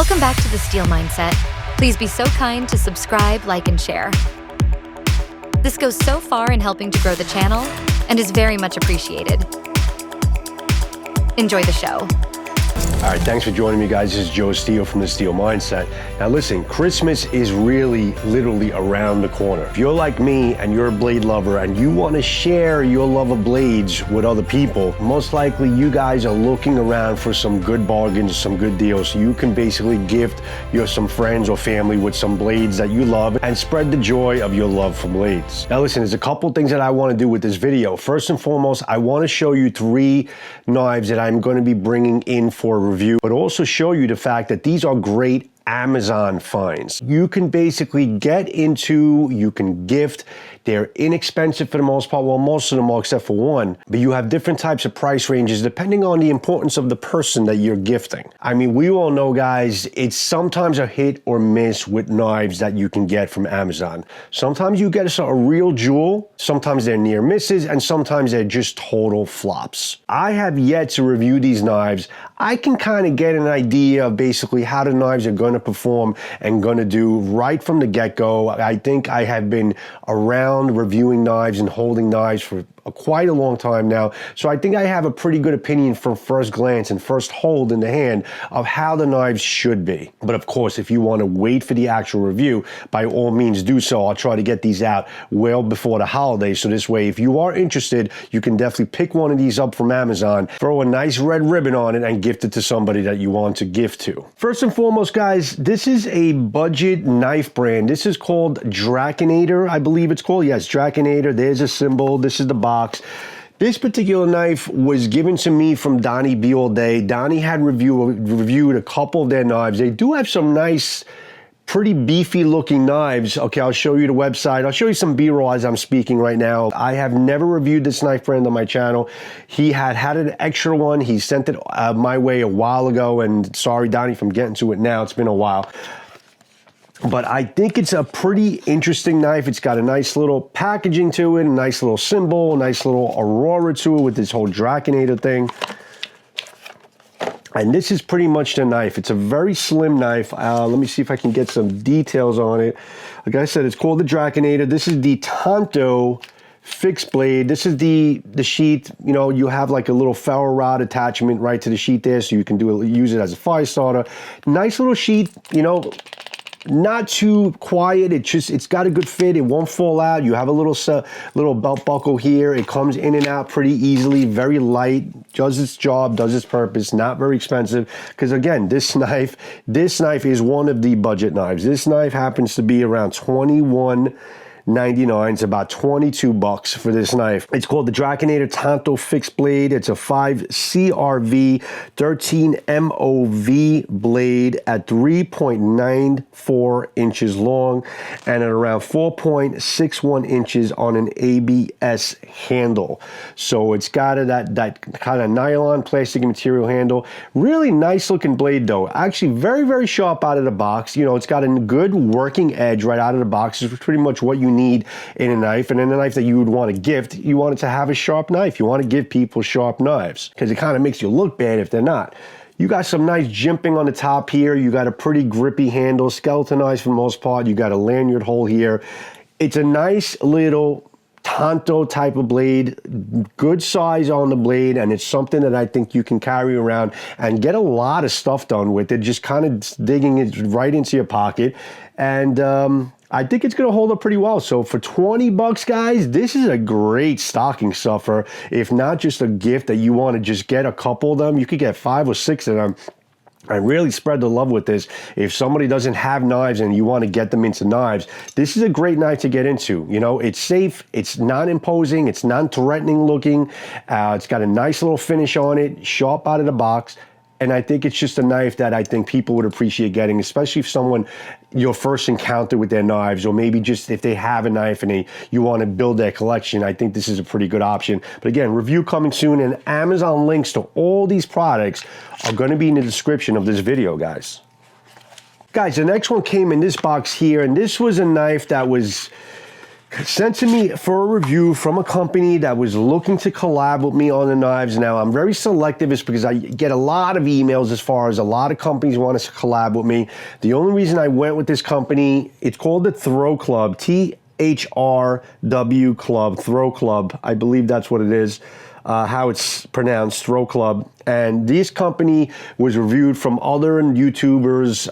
Welcome back to the Steel Mindset. Please be so kind to subscribe, like, and share. This goes so far in helping to grow the channel and is very much appreciated. Enjoy the show. All right, thanks for joining me, guys. This is Joe Steele from the Steel Mindset. Now listen, Christmas is really literally around the corner. If you're like me and you're a blade lover and you want to share your love of blades with other people, most likely you guys are looking around for some good bargains, some good deals, so you can basically gift some friends or family with some blades that you love and spread the joy of your love for blades. Now listen, there's a couple things that I want to do with this video. First and foremost, I want to show you 3 knives that I'm going to be bringing in for review, but also show you the fact that these are great Amazon finds. You can basically get into, you can gift. They're inexpensive for the most part. Well, most of them are except for one, but you have different types of price ranges depending on the importance of the person that you're gifting. I mean, we all know, guys, it's sometimes a hit or miss with knives that you can get from Amazon. Sometimes you get a real jewel, sometimes they're near misses, and sometimes they're just total flops. I have yet to review these knives. I can kind of get an idea of basically how the knives are going to perform and going to do right from the get-go. I think I have been around reviewing knives and holding knives for quite a long time now, so I think I have a pretty good opinion from first glance and first hold in the hand of how the knives should be. But of course, if you want to wait for the actual review, by all means do so. I'll try to get these out well before the holidays, so this way if you are interested, you can definitely pick one of these up from Amazon, throw a nice red ribbon on it, and gift it to somebody that you want to gift to. First and foremost, guys, this is a budget knife brand. This is called Drachenader, I believe it's called. Yes, Drachenader. There's a symbol. This is the box. This particular knife was given to me from Donnie B all day. Donnie had reviewed a couple of their knives. They do have some nice, pretty beefy looking knives. Okay, I'll show you the website. I'll show you some B-roll as I'm speaking right now. I have never reviewed this knife brand on my channel. He had an extra one. He sent it my way a while ago, and sorry, Donnie, if I'm getting to it now. It's been a while. But I think it's a pretty interesting knife. It's got a nice little packaging to it, a nice little symbol, a nice little aurora to it with this whole Drachenader thing. And this is pretty much the knife. It's a very slim knife. Let me see if I can get some details on it. Like I said, it's called the Drachenader. This is the Tanto fixed blade. This is the sheath. You know, you have like a little ferro rod attachment right to the sheath there, so you can use it as a fire starter. Nice little sheath, you know, not too quiet. It's got a good fit. It won't fall out. You have a little belt buckle here. It comes in and out pretty easily. Very light. Does its job. Does its purpose. Not very expensive. Because again, this knife is one of the budget knives. This knife happens to be around $21.99. It's about 22 bucks for this knife. It's called the Drachenader Tanto fixed blade. It's a 5 CRV 13 MOV blade at 3.94 inches long and at around 4.61 inches on an ABS handle. So it's got that kind of nylon plastic material handle. Really nice looking blade though. Actually very, very sharp out of the box. You know, it's got a good working edge right out of the box. It's pretty much what you need in a knife, and in a knife that you would want to gift, you want it to have a sharp knife. You want to give people sharp knives because it kind of makes you look bad if they're not. You got some nice jimping on the top here. You got a pretty grippy handle, skeletonized for the most part. You got a lanyard hole here. It's a nice little Tanto type of blade, good size on the blade, and it's something that I think you can carry around and get a lot of stuff done with it, just kind of digging it right into your pocket. And I think it's going to hold up pretty well. So for 20 bucks, guys, this is a great stocking stuffer. If not just a gift that you want to just get a couple of them, you could get 5 or 6 of them. I really spread the love with this. If somebody doesn't have knives and you want to get them into knives, this is a great knife to get into. You know, it's safe, it's non-imposing, it's non-threatening looking. It's got a nice little finish on it, sharp out of the box. And I think it's just a knife that I think people would appreciate getting, especially if someone your first encounter with their knives, or maybe just if they have a knife and you want to build their collection. I think this is a pretty good option. But again, review coming soon, and Amazon links to all these products are going to be in the description of this video, guys. Guys, the next one came in this box here, and this was a knife that was sent to me for a review from a company that was looking to collab with me on the knives. Now, I'm very selective is because I get a lot of emails as far as a lot of companies want us to collab with me. The only reason I went with this company, it's called the Thrwclub, THRW Club, Thrwclub. I believe that's what it is, how it's pronounced, Thrwclub. And this company was reviewed from other YouTubers.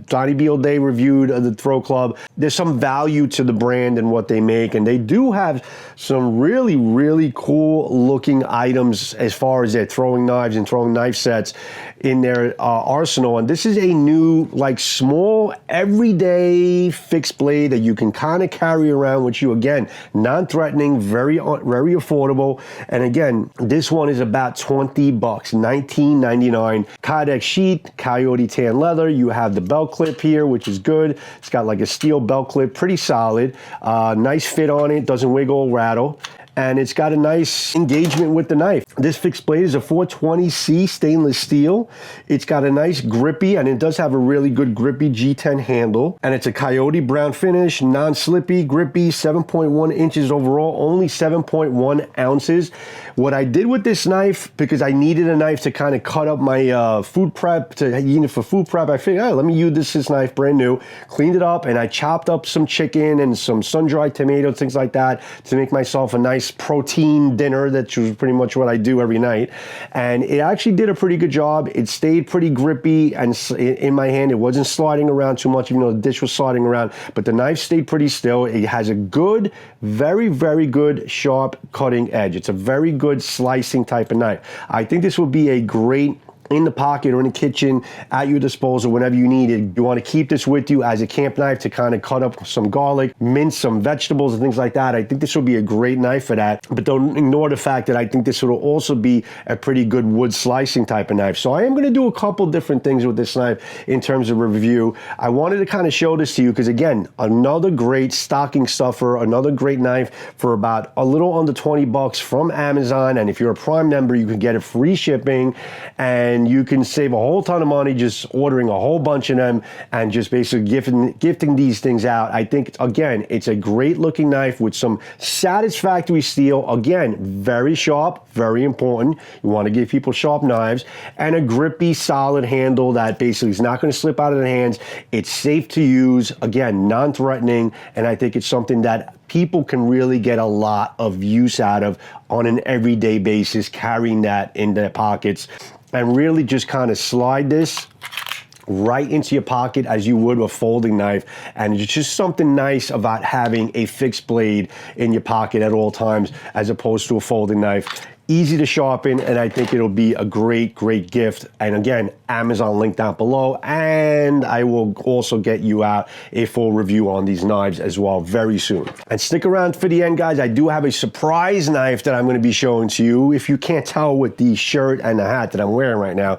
Donnie Beal Day reviewed the Thrwclub. There's some value to the brand and what they make, and they do have some really, really cool looking items as far as their throwing knives and throwing knife sets in their arsenal. And this is a new, like, small, everyday fixed blade that you can kind of carry around with you. Again, non-threatening, very affordable. And again, this one is about $20, $19.99. Kydex sheath, coyote tan leather. You have the belt clip here, which is good. It's got like a steel belt clip, pretty solid. Nice fit on it, doesn't wiggle or rattle. And it's got a nice engagement with the knife. This fixed blade is a 420C stainless steel. It's got a nice grippy, and it does have a really good grippy G10 handle. And it's a coyote brown finish, non-slippy, grippy, 7.1 inches overall, only 7.1 ounces. What I did with this knife, because I needed a knife to kind of cut up my food prep, to use it for food prep, I figured, oh, let me use this knife, brand new. Cleaned it up, and I chopped up some chicken and some sun-dried tomatoes, things like that, to make myself a nice protein dinner. That's pretty much what I do every night. And it actually did a pretty good job. It stayed pretty grippy and in my hand. It wasn't sliding around too much, even though the dish was sliding around, but the knife stayed pretty still. It has a good, very, very good sharp cutting edge. It's a very good slicing type of knife. I think this would be a great in the pocket or in the kitchen at your disposal whenever you need it. You want to keep this with you as a camp knife to kind of cut up some garlic, mince some vegetables and things like that. I think this would be a great knife for that. But don't ignore the fact that I think this will also be a pretty good wood slicing type of knife. So I am going to do a couple different things with this knife in terms of review. I wanted to kind of show this to you because, again, another great stocking stuffer, another great knife for about a little under $20 from Amazon. And if you're a Prime member, you can get it free shipping, and you can save a whole ton of money just ordering a whole bunch of them and just basically gifting these things out. I think, again, it's a great looking knife with some satisfactory steel. Again, very sharp, very important. You want to give people sharp knives, and a grippy, solid handle that basically is not going to slip out of the hands. It's safe to use, again, non-threatening, and I think it's something that people can really get a lot of use out of on an everyday basis, carrying that in their pockets. And really just kind of slide this right into your pocket as you would a folding knife. And it's just something nice about having a fixed blade in your pocket at all times as opposed to a folding knife. Easy to sharpen, and I think it'll be a great, great gift. And again, Amazon link down below, and I will also get you out a full review on these knives as well very soon. And stick around for the end, guys. I do have a surprise knife that I'm going to be showing to you. If you can't tell with the shirt and the hat that I'm wearing right now,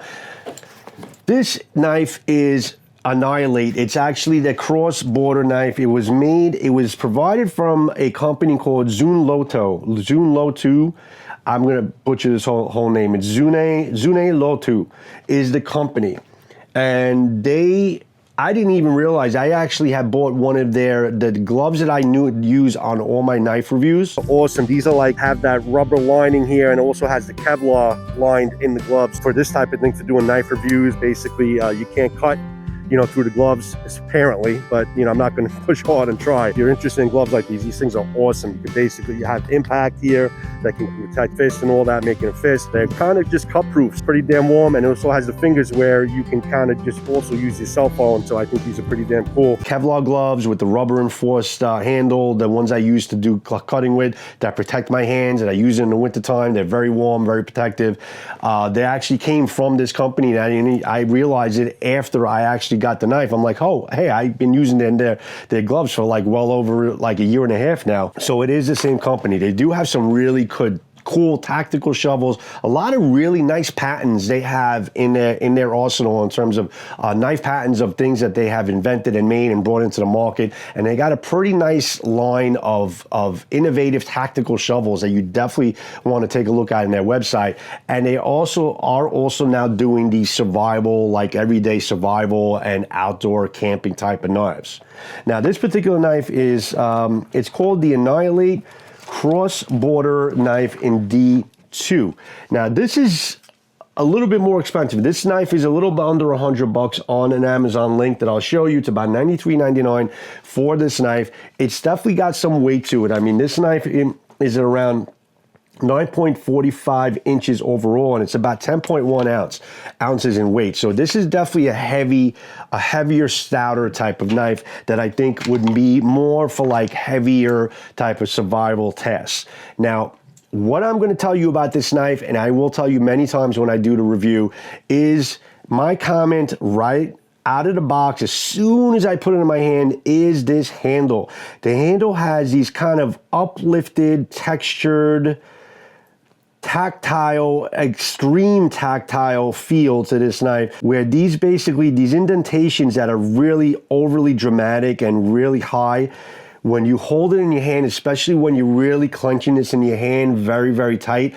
this knife is Annihilate. It's actually the cross-border knife. It was provided from a company called Zune Lotoo. I'm going to butcher this whole name. It's Zune Lotoo is the company. And I didn't even realize, I actually had bought one of the gloves that I use on all my knife reviews. Awesome. These are like, have that rubber lining here, and also has the Kevlar lined in the gloves for this type of thing, for doing knife reviews. Basically, you can't cut through the gloves, apparently, but I'm not going to push hard and try. If you're interested in gloves like these things are awesome. You have impact here that can protect fists and all that, making a fist. They're kind of just cut proof. It's pretty damn warm, and it also has the fingers where you can kind of just also use your cell phone. So I think these are pretty damn cool. Kevlar gloves with the rubber enforced handle, the ones I use to do cutting with, that protect my hands, and I use it in the wintertime. They're very warm, very protective. They actually came from this company, and I realized it after I actually got the knife. I'm like, oh, hey, I've been using their gloves for like well over like a year and a half now. So it is the same company. They do have some really good cool tactical shovels, a lot of really nice patents they have in their arsenal in terms of knife patents of things that they have invented and made and brought into the market. And they got a pretty nice line of innovative tactical shovels that you definitely want to take a look at in their website. And they also are now doing the survival, like everyday survival and outdoor camping type of knives. Now, this particular knife is, it's called the Annihilate Cross-Border Knife in D2. Now, this is a little bit more expensive. This knife is a little bit under $100 on an Amazon link that I'll show you. It's about $93.99 for this knife. It's definitely got some weight to it. I mean, this knife is around 9.45 inches overall, and it's about 10.1 ounces in weight. So this is definitely a heavier, stouter type of knife that I think would be more for like heavier type of survival tests. Now, what I'm going to tell you about this knife, and I will tell you many times when I do the review, is my comment right out of the box as soon as I put it in my hand is this handle. The handle has these kind of uplifted, textured, tactile, extreme tactile feel to this knife, where these indentations that are really overly dramatic and really high, when you hold it in your hand, especially when you're really clenching this in your hand very, very tight,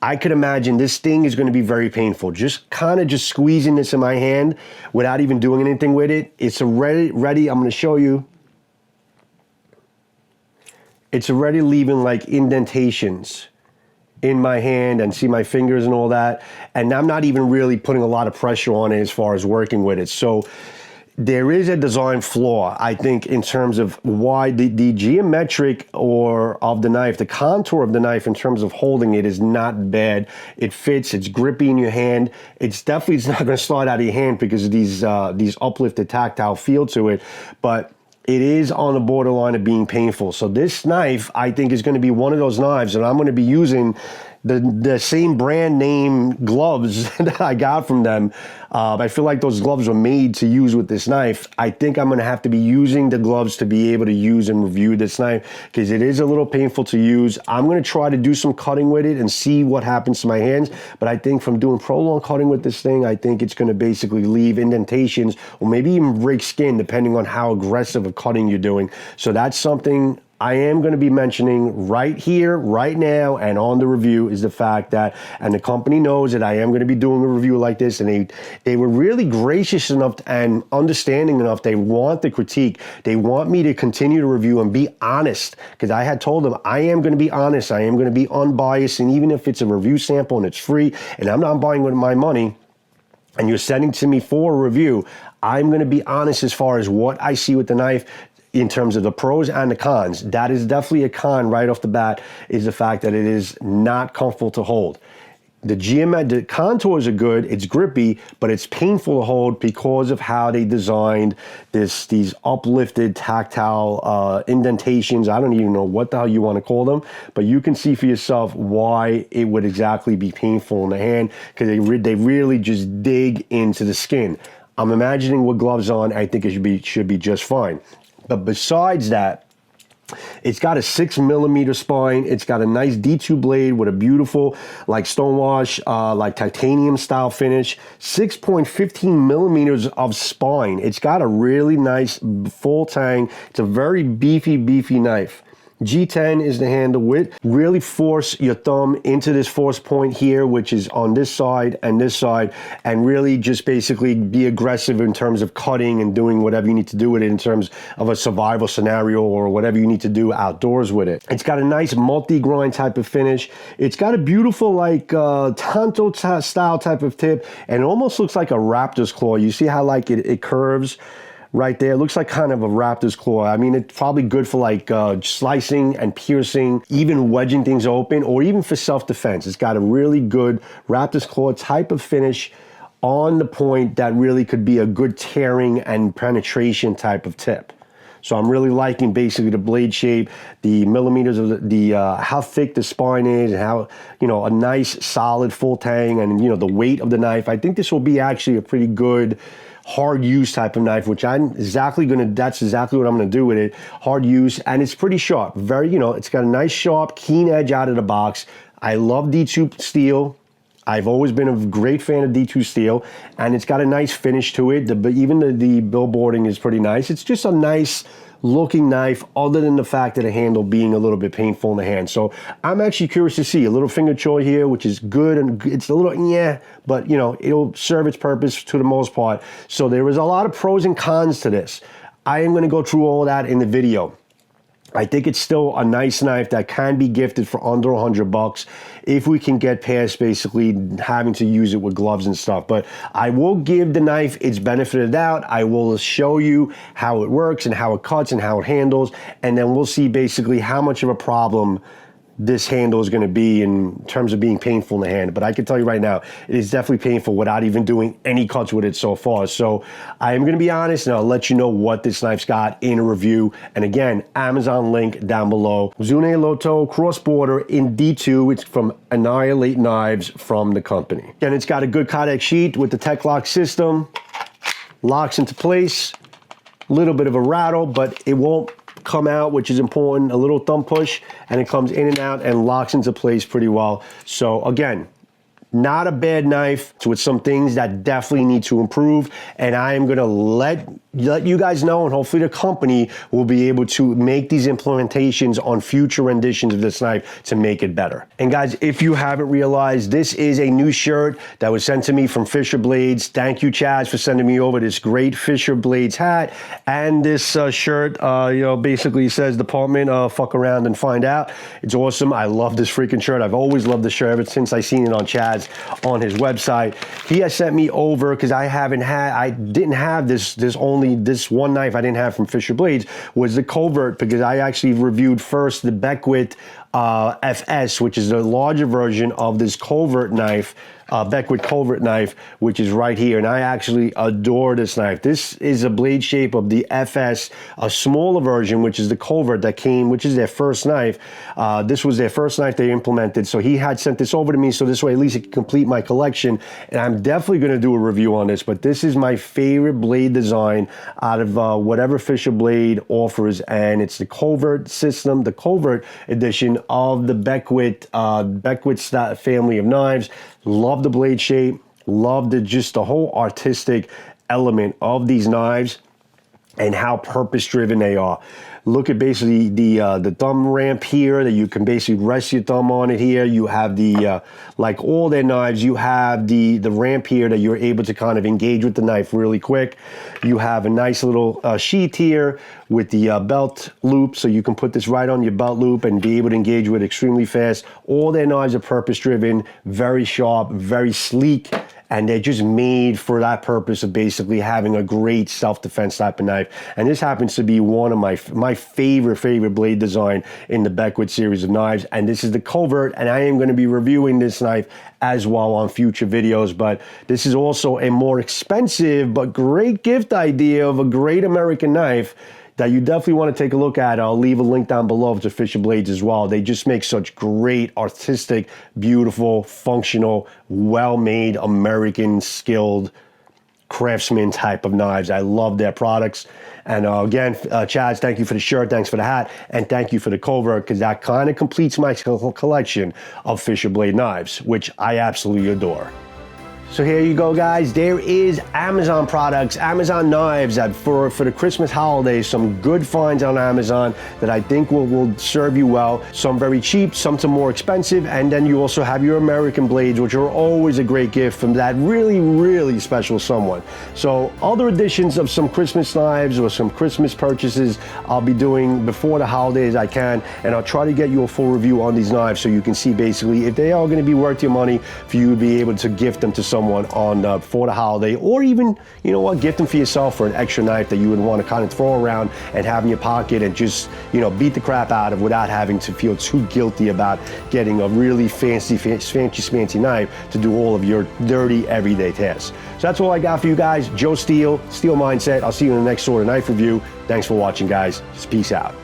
I could imagine this thing is going to be very painful. Just squeezing this in my hand without even doing anything with it. It's already ready. I'm going to show you. It's already leaving like indentations in my hand, and see my fingers and all that. And I'm not even really putting a lot of pressure on it as far as working with it. So there is a design flaw, I think, in terms of why the geometric of the knife, the contour of the knife in terms of holding it is not bad. It fits, it's grippy in your hand. It's not going to slide out of your hand because of these uplifted tactile feel to it, but it is on the borderline of being painful. So this knife, I think, is going to be one of those knives that I'm going to be using the same brand name gloves that I got from them. I feel like those gloves were made to use with this knife. I think I'm going to have to be using the gloves to be able to use and review this knife because it is a little painful to use. I'm going to try to do some cutting with it and see what happens to my hands. But I think from doing prolonged cutting with this thing, I think it's going to basically leave indentations or maybe even break skin depending on how aggressive a cutting you're doing. So that's something I am going to be mentioning right here, right now, and on the review is the fact that, and the company knows that I am going to be doing a review like this, and they were really gracious enough and understanding enough. They want the critique. They want me to continue to review and be honest, because I had told them I am going to be honest. I am going to be unbiased, and even if it's a review sample and it's free, and I'm not buying with my money, and you're sending to me for a review, I'm going to be honest as far as what I see with the knife. In terms of the pros and the cons, that is definitely a con right off the bat, is the fact that it is not comfortable to hold. The contours are good, it's grippy, but it's painful to hold because of how they designed these uplifted tactile indentations. I don't even know what the hell you want to call them, but you can see for yourself why it would exactly be painful in the hand, because they really just dig into the skin. I'm imagining with gloves on, I think it should be just fine. But besides that, it's got a 6mm spine. It's got a nice D2 blade with a beautiful, like stonewash, like titanium style finish. 6.15 millimeters of spine. It's got a really nice full tang. It's a very beefy knife. G10 is the handle width. Really force your thumb into this force point here, which is on this side, and really just basically be aggressive in terms of cutting and doing whatever you need to do with it in terms of a survival scenario or whatever you need to do outdoors with it. It's got a nice multi-grind type of finish. It's got a beautiful like tanto style type of tip, and it almost looks like a raptor's claw. You see how like it curves? Right there, it looks like kind of a raptor's claw. I mean, it's probably good for like slicing and piercing, even wedging things open, or even for self-defense. It's got a really good raptor's claw type of finish on the point that really could be a good tearing and penetration type of tip. So I'm really liking basically the blade shape, the millimeters of the how thick the spine is, and how, you know, a nice solid full tang, and, you know, the weight of the knife. I think this will be actually a pretty good hard use type of knife, which that's exactly what I'm gonna do with it. Hard use, and it's pretty sharp. Very, you know, it's got a nice sharp, keen edge out of the box. I love D2 steel. I've always been a great fan of D2 steel, and it's got a nice finish to it. Even the billboarding is pretty nice. It's just a nice looking knife, other than the fact that the handle being a little bit painful in the hand. So I'm actually curious to see a little finger choy here, which is good, and it's a little but you know, it'll serve its purpose to the most part. So there is a lot of pros and cons to this. I am going to go through all that in the video. I think it's still a nice knife that can be gifted for under $100 if we can get past basically having to use it with gloves and stuff. But I will give the knife its benefit of the doubt. I will show you how it works and how it cuts and how it handles, and then we'll see basically how much of a problem this handle is going to be in terms of being painful in the hand. But I can tell you right now, it is definitely painful without even doing any cuts with it so far. So I am going to be honest, and I'll let you know what this knife's got in a review. And again, Amazon link down below. Zune Lotoo cross-border in D2. It's from Annihilate Knives from the company. And it's got a good Kydex sheet with the Tech Lock system. Locks into place. A little bit of a rattle, but it won't come out, which is important. A little thumb push, and it comes in and out and locks into place pretty well. So again, not a bad knife with some things that definitely need to improve, and I am going to let you guys know, and hopefully the company will be able to make these implementations on future renditions of this knife to make it better. And guys, if you haven't realized, this is a new shirt that was sent to me from Fisher Blades. Thank you, Chaz, for sending me over this great Fisher Blades hat and this shirt. You know, basically says department, fuck around and find out. It's awesome. I love this freaking shirt. I've always loved the shirt ever since I seen it on Chaz on his website. He has sent me over, because I didn't have this one knife I didn't have from Fisher Blades, was the Covert, because I actually reviewed first the Beckwith FS, which is the larger version of this Covert knife, Beckwith Covert knife, which is right here, and I actually adore this knife. This is a blade shape of the FS, a smaller version, which is the Covert that came, which is their first knife. This was their first knife they implemented, so he had sent this over to me, so this way at least it can complete my collection, and I'm definitely going to do a review on this. But this is my favorite blade design out of whatever Fisher Blade offers, and it's the Covert system, the Covert edition of the Beckwith family of knives. Love the blade shape, love just the whole artistic element of these knives and how purpose-driven they are. Look at basically the thumb ramp here that you can basically rest your thumb on it here. You have the, like all their knives, you have the ramp here that you're able to kind of engage with the knife really quick. You have a nice little sheath here with the belt loop, so you can put this right on your belt loop and be able to engage with it extremely fast. All their knives are purpose-driven, very sharp, very sleek, and they're just made for that purpose of basically having a great self-defense type of knife. And this happens to be one of my favorite blade design in the Beckwith series of knives. And this is the Covert, and I am going to be reviewing this knife as well on future videos. But this is also a more expensive but great gift idea of a great American knife that you definitely want to take a look at. I'll leave a link down below to Fisher Blades as well. They just make such great, artistic, beautiful, functional, well-made, American, skilled craftsman type of knives. I love their products. And again, Chaz, thank you for the shirt, thanks for the hat, and thank you for the Covert, because that kind of completes my collection of Fisher Blade knives, which I absolutely adore. So here you go, guys. There is Amazon products, Amazon knives for the Christmas holidays. Some good finds on Amazon that I think will serve you well. Some very cheap, some more expensive, and then you also have your American blades, which are always a great gift from that really special someone. So other editions of some Christmas knives or some Christmas purchases I'll be doing before the holidays I can, and I'll try to get you a full review on these knives so you can see basically if they are going to be worth your money for you to be able to gift them to someone on for the holiday, or even, you know what, gift them for yourself for an extra knife that you would want to kind of throw around and have in your pocket and just, you know, beat the crap out of without having to feel too guilty about getting a really fancy knife to do all of your dirty everyday tasks. So that's all I got for you guys. Joe Steele, Steel Mindset. I'll see you in the next sort of knife review. Thanks for watching, guys. Just peace out.